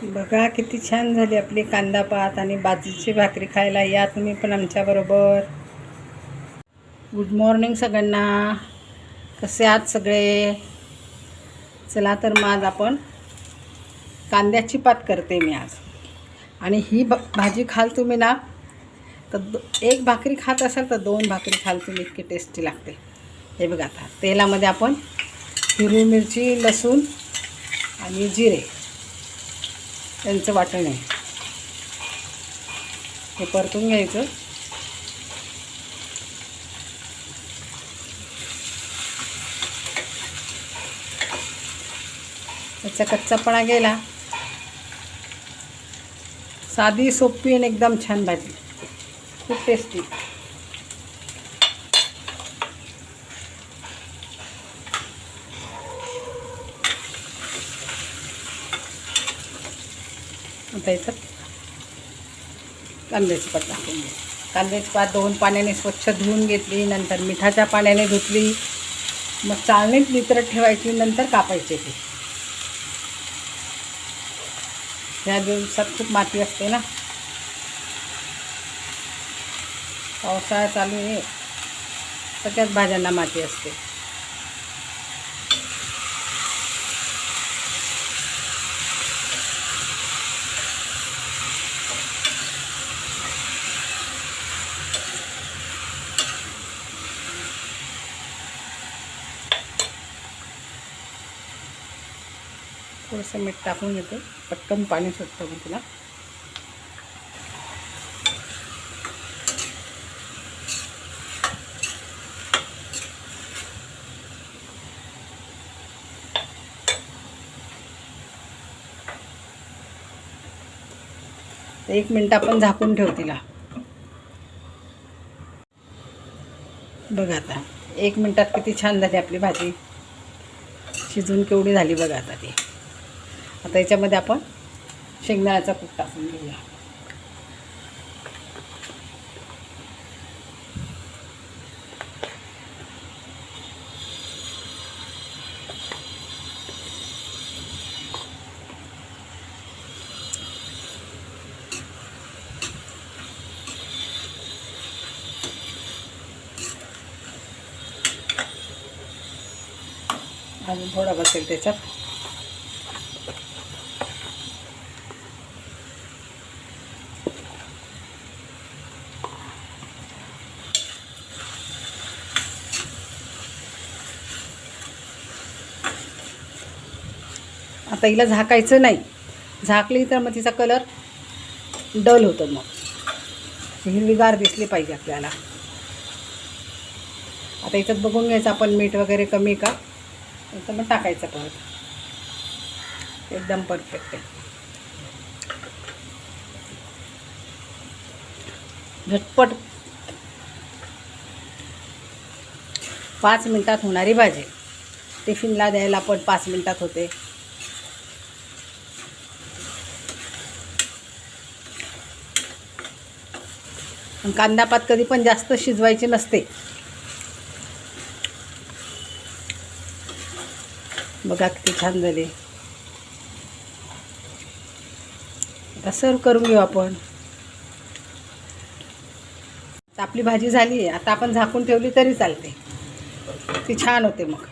बघा किती छान झाली आपली कांदा पात आणि बाजरीची भाकरी खायला या तुम्ही पण आमच्याबरोबर. गुड मॉर्निंग सगळ्यांना. कसे आहात सगळे? चला तर मग आज आपण कांद्याची पात करते मी आज. आणि ही भाजी खाल तुम्ही ना तर एक भाकरी खात असाल तर 2 भाकरी खाल तुम्ही, इतकी टेस्टी लागते. हे बघा आता तेलामध्ये आपण हिरवी मिरची, लसूण आणि जिरे यांचं वाटण आहे, हे परतून घ्यायचं. त्याचा कच्चापणा गेला. साधी सोपी आणि एकदम छान भाजी, खूप टेस्टी. आता याच्यात कांद्याची पात टाकून घ्या. कांद्याची पात 2 पाण्याने स्वच्छ धुवून घेतली, नंतर मिठाच्या पाण्याने धुतली, मग चाळणीत नितरत ठेवायची, नंतर कापायचे. ते ह्या दिवसात खूप माती असते ना, पावसाळा चालू आहे, सगळ्याच भाज्यांना माती असते. थोडंसं मीठ टाकून घेते, पटकन पाणी सुटतं मग तिला. तर 1 मिनिट आपण झाकून ठेवू तिला. बघा आता 1 मिनिटात किती छान झाली आपली भाजी, शिजून केवढी झाली बघा आता ती. आता याच्यामध्ये आपण शेंगदाण्याचा कूट टाकून घेऊया. अजून थोडा बसेल त्याच्यात. आता हिला झाकायचं नाही, झाकली तर मग तिचा कलर डल होतो, मग हिरवीगार दिसली पाहिजे आपल्याला. आता याच्यात बघून घ्यायचं आपण मीठ वगैरे कमी का, तर मग टाकायचं परत. एकदम परफेक्ट आहे, झटपट 5 मिनिटात होणारी भाजी. टिफिनला द्यायला पण 5 मिनिटात होते. कांदा पात कधी पण जास्त शिजवायची नसते. बघा किती छान झाली. आता सर्व करून घेऊ आपण. आपली भाजी झाली आहे, आता आपण झाकून ठेवली तरी चालते, ती छान होते मग.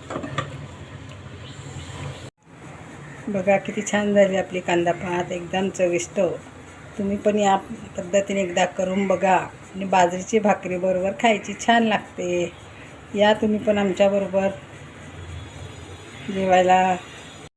बघा किती छान झाली आपली कांदा पात, एकदम चविष्ट. तुम्ही पण या पद्धतीने एकदा करून बघा आणि बाजरीची भाकरी बरोबर खायची, छान लागते. या तुम्ही पण आमच्याबरोबर जेवायला.